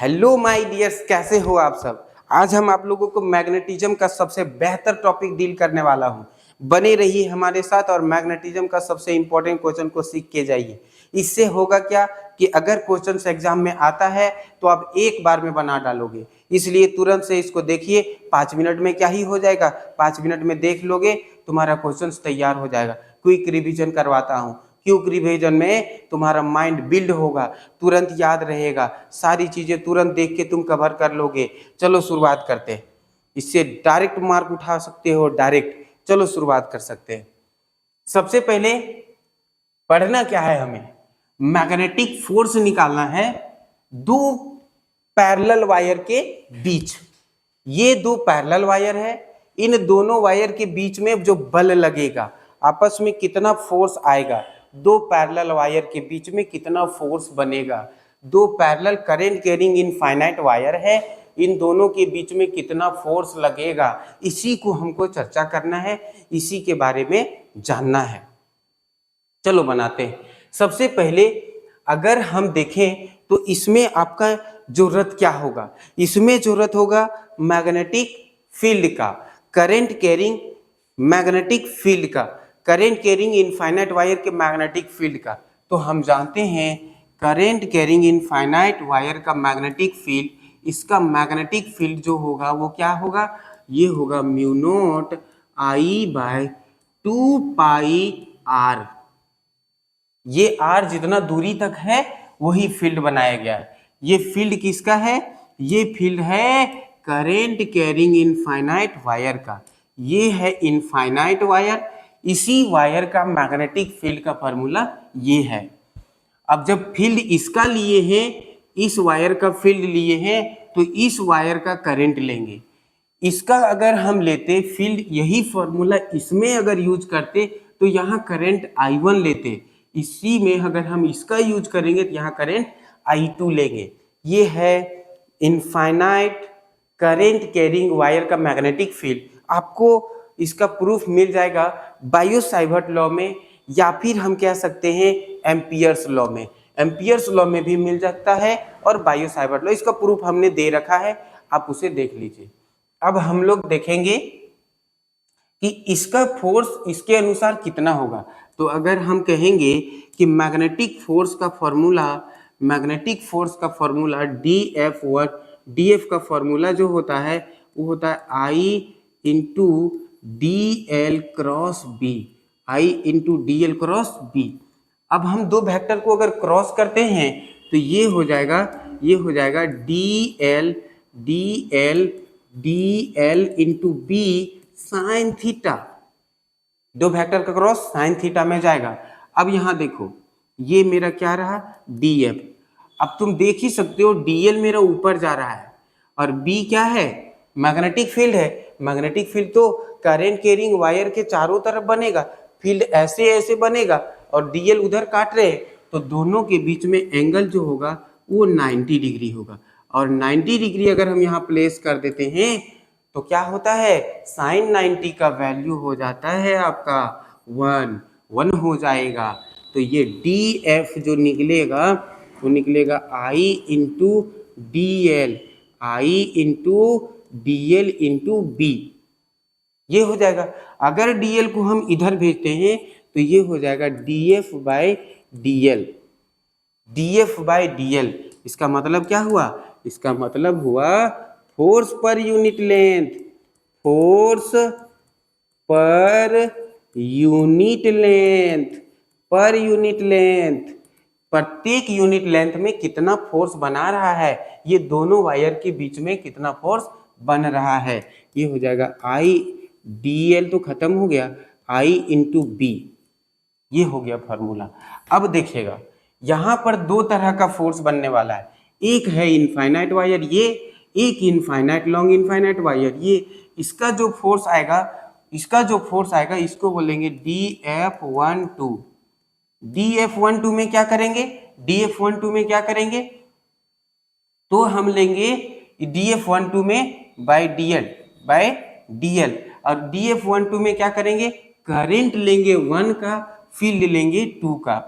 Hello my dears, कैसे हो आप सब। आज हम आप लोगों को मैग्नेटिज्म का सबसे बेहतर टॉपिक डील करने वाला हूं। बने रहिए हमारे साथ और मैग्नेटिज्म का सबसे इंपॉर्टेंट क्वेश्चन को सीख के जाइए। इससे होगा क्या कि अगर क्वेश्चन एग्जाम में आता है तो आप एक बार में बना डालोगे। इसलिए तुरंत से इसको देखिए, 5 मिनट में क्या ही हो जाएगा। 5 मिनट में देख लोगे, तुम्हारा क्वेश्चन तैयार हो जाएगा। क्विक रिवीजन करवाता हूँ। क्विक रिवीजन में तुम्हारा माइंड बिल्ड होगा, तुरंत याद रहेगा, सारी चीजें तुरंत देख के तुम कवर कर लोगे। चलो शुरुआत करते हैं। इससे डायरेक्ट मार्क उठा सकते हो, डायरेक्ट। चलो शुरुआत कर सकते हैं। सबसे पहले पढ़ना क्या है हमें, मैग्नेटिक फोर्स निकालना है दो पैरेलल वायर के बीच। ये दो पैरेलल वायर है, इन दोनों वायर के बीच में जो बल लगेगा, आपस में कितना फोर्स आएगा, दो पैरेलल वायर के बीच में कितना फोर्स बनेगा। दो parallel current carrying infinite wire है, इन दोनों के बीच में कितना फोर्स लगेगा, इसी को हमको चर्चा करना है, इसी के बारे में जानना है। चलो बनाते हैं। सबसे पहले अगर हम देखें तो इसमें आपका जरूरत क्या होगा, इसमें जरूरत होगा मैग्नेटिक फील्ड का, करंट कैरिंग मैग्नेटिक फील्ड का, करंट कैरिंग इनफाइनाइट वायर के मैग्नेटिक फील्ड का। तो हम जानते हैं करंट कैरिंग इनफाइनाइट वायर का मैग्नेटिक फील्ड, इसका मैग्नेटिक फील्ड जो होगा वो क्या होगा, ये होगा म्यू नॉट I/2πr। ये r जितना दूरी तक है वही फील्ड बनाया गया है। ये फील्ड किसका है, ये फील्ड है करंट कैरिंग इनफाइनाइट वायर का। ये है इनफाइनाइट वायर, इसी वायर का मैग्नेटिक फील्ड का फॉर्मूला ये है। अब जब फील्ड इसका लिए हैं, इस वायर का फील्ड लिए हैं, तो इस वायर का करंट लेंगे। इसका अगर हम लेते फील्ड, यही फॉर्मूला इसमें अगर यूज करते तो यहाँ करंट I1 लेते, इसी में अगर हम इसका यूज करेंगे तो यहाँ करंट I2 लेंगे। ये है इनफाइनाइट करंट कैरिंग वायर का मैग्नेटिक फील्ड। आपको इसका प्रूफ मिल जाएगा बायो-सावर्ट लॉ में, या फिर हम कह सकते हैं एम्पियर्स लॉ में। एम्पियर्स लॉ में भी मिल सकता है और बायो-सावर्ट लॉ, इसका प्रूफ हमने दे रखा है, आप उसे देख लीजिए। अब हम लोग देखेंगे कि इसका फोर्स इसके अनुसार कितना होगा। तो अगर हम कहेंगे कि मैग्नेटिक फोर्स का फॉर्मूला, मैग्नेटिक फोर्स का फॉर्मूला DF1, DF का फॉर्मूला जो होता है वो होता है I/dl×b, I/dl×b। अब हम दो वेक्टर को अगर क्रॉस करते हैं तो ये हो जाएगा dl sin थीटा। दो वेक्टर का क्रॉस साइन थीटा में जाएगा। अब यहाँ देखो, ये मेरा क्या रहा, DF। अब तुम देख ही सकते हो DL मेरा ऊपर जा रहा है और B क्या है, मैग्नेटिक फील्ड है। मैग्नेटिक फील्ड तो करंट कैरिंग वायर के चारों तरफ बनेगा, फील्ड ऐसे ऐसे बनेगा और DL उधर काट रहे, तो दोनों के बीच में एंगल जो होगा वो 90 डिग्री होगा। और 90 डिग्री अगर हम यहाँ प्लेस कर देते हैं तो क्या होता है, साइन 90 का वैल्यू हो जाता है आपका 1 हो जाएगा। तो ये DF जो निकलेगा वो निकलेगा I/dl, I/dl×b, ये हो जाएगा। अगर DL को हम इधर भेजते हैं तो ये हो जाएगा DF/dl, DF/dl। इसका मतलब क्या हुआ, इसका मतलब हुआ फोर्स पर यूनिट लेंथ, फोर्स पर यूनिट लेंथ, पर यूनिट लेंथ, प्रत्येक यूनिट लेंथ में कितना फोर्स बना रहा है, ये दोनों वायर के बीच में कितना फोर्स बन रहा है। ये हो जाएगा I/dl, तो खत्म हो गया, I/b, ये हो गया फॉर्मूला। अब देखिएगा यहाँ पर दो तरह का फोर्स बनने वाला है, एक है इनफाइनाइट वायर ये, एक इनफाइनाइट लॉन्ग इनफाइनाइट वायर ये। इसका जो फोर्स आएगा इसको बोलेंगे DF12। DF12 में क्या करेंगे, DF12 में क्या करेंगे, तो हम लेंगे DF12 में बाय DL, और DF12 में क्या करेंगे, करंट लेंगे 1 का, फील्ड लेंगे 2 का,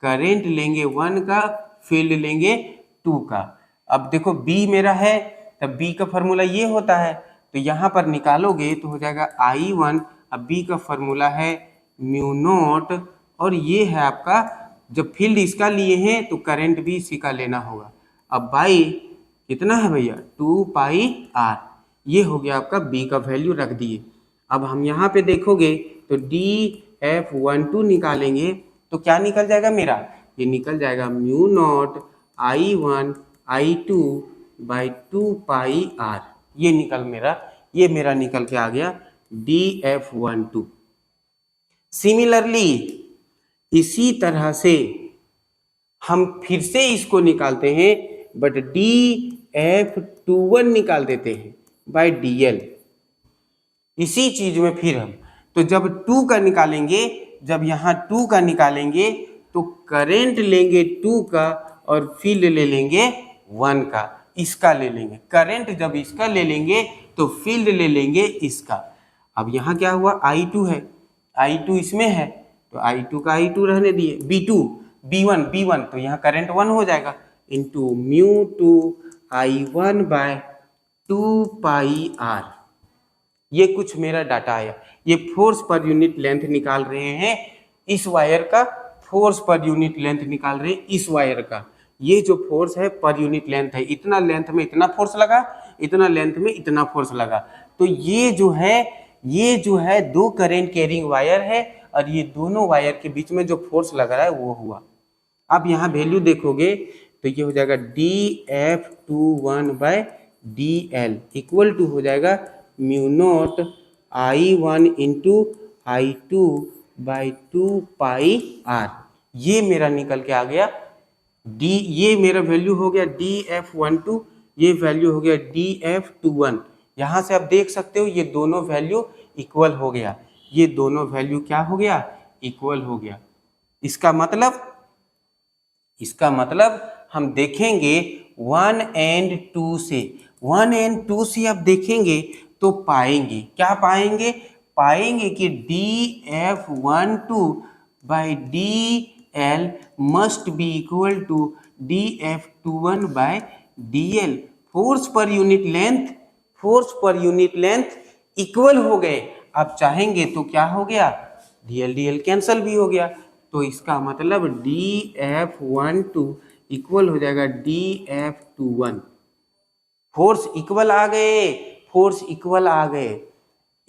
करंट लेंगे 1 का, फील्ड लेंगे 2 का। अब देखो बी मेरा है, तब बी का फॉर्मूला ये होता है, तो यहाँ पर निकालोगे तो हो जाएगा I1। अब बी का फॉर्मूला है म्यू नॉट, और ये है आपका, जब फील्ड इसका लिए हैं तो करंट भी इसी का लेना होगा। अब बाई कितना है भैया 2πr, ये हो गया आपका बी का वैल्यू रख दिए। अब हम यहाँ पे देखोगे तो DF12 निकालेंगे तो क्या निकल जाएगा मेरा, ये निकल जाएगा mu naught I1 I2 by 2πr, ये मेरा निकल के आ गया DF12। सिमिलरली इसी तरह से हम फिर से इसको निकालते हैं, बट DF21 निकाल देते हैं बाय DL। इसी चीज में फिर हम तो जब 2 का निकालेंगे, जब यहाँ 2 का निकालेंगे तो करंट लेंगे 2 का और फील्ड ले लेंगे 1 का, इसका ले लेंगे। करंट जब इसका ले लेंगे तो फील्ड ले लेंगे इसका। अब यहाँ क्या हुआ, I2 है, I2 इसमें है तो I2 का I2 रहने दिए, B1 तो यहाँ करंट 1 हो जाएगा into mu 2 I1 bye 2πr। ये कुछ मेरा डाटा आया। ये फोर्स पर यूनिट लेंथ निकाल रहे हैं इस वायर का, फोर्स पर यूनिट लेंथ निकाल रहे हैं इस वायर का। ये जो फोर्स है पर यूनिट लेंथ है, इतना लेंथ में इतना फोर्स लगा, इतना लेंथ में इतना फोर्स लगा। तो ये जो है 2 करंट कैरिंग वायर है, और ये दोनों वायर के बीच में जो फोर्स लग रहा है वो हुआ। अब यहाँ वैल्यू देखोगे तो ये हो जाएगा DF21 by DL equal to हो जाएगा mu naught I1 into I2 by 2πr। ये मेरा निकल के आ गया ये मेरा वैल्यू हो गया DF12, ये वैल्यू हो गया DF21। यहाँ से आप देख सकते हो ये दोनों वैल्यू इक्वल हो गया, ये दोनों वैल्यू क्या हो गया, इक्वल हो गया। इसका मतलब हम देखेंगे 1 and 2 से आप देखेंगे तो पाएंगे क्या पाएंगे कि DF12 by DL must be equal to DF21 by DL। Force पर यूनिट लेंथ इक्वल हो गए। अब चाहेंगे तो क्या हो गया, DL कैंसल भी हो गया, तो इसका मतलब DF12 इक्वल हो जाएगा DF21। फोर्स इक्वल आ गए।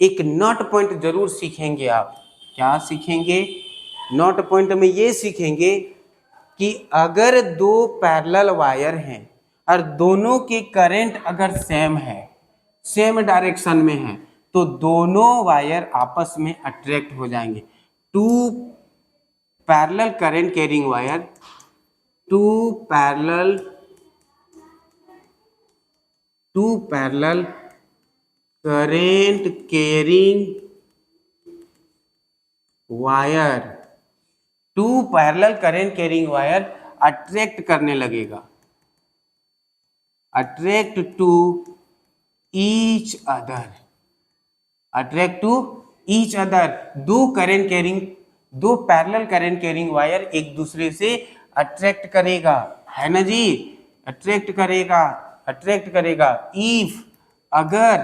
एक नॉट पॉइंट जरूर सीखेंगे आप। क्या सीखेंगे, नॉट पॉइंट में ये सीखेंगे कि अगर 2 पैरेलल वायर हैं और दोनों के करंट अगर सेम है, सेम डायरेक्शन में है, तो दोनों वायर आपस में अट्रैक्ट हो जाएंगे। 2 parallel current carrying wire, 2 parallel current carrying wire, 2 parallel current carrying wire attract करने लगेगा, attract to each other. 2 parallel current carrying wire एक दूसरे से अट्रैक्ट करेगा, है ना जी, अट्रैक्ट करेगा। इफ अगर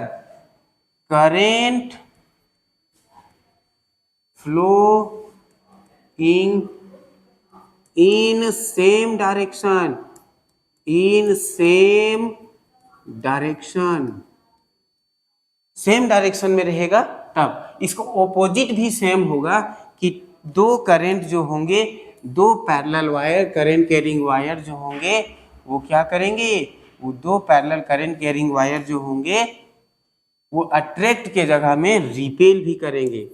current flow in same direction, same direction में रहेगा, तब इसको ऑपोजिट भी सेम होगा कि 2 करंट जो होंगे, 2 parallel wire current carrying wire जो होंगे वो क्या करेंगे, वो 2 पैरेलल करंट कैरिंग वायर जो होंगे वो अट्रैक्ट के जगह में रिपेल भी करेंगे,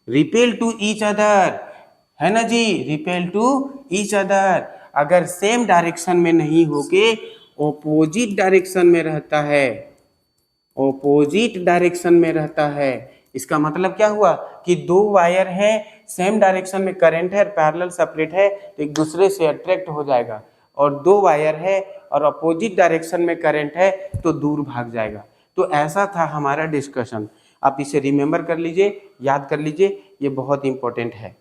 रिपेल टू ईच अदर, है ना जी, रिपेल टू ईच अदर। अगर सेम डायरेक्शन में नहीं होके ऑपोजिट डायरेक्शन में रहता है, इसका मतलब क्या हुआ कि 2 वायर है, सेम डायरेक्शन में करंट है, पैरेलल सेपरेट है, तो एक दूसरे से अट्रैक्ट हो जाएगा। और 2 वायर है और अपोजिट डायरेक्शन में करंट है तो दूर भाग जाएगा। तो ऐसा था हमारा डिस्कशन। आप इसे रिमेंबर कर लीजिए, याद कर लीजिए, ये बहुत इंपॉर्टेंट है।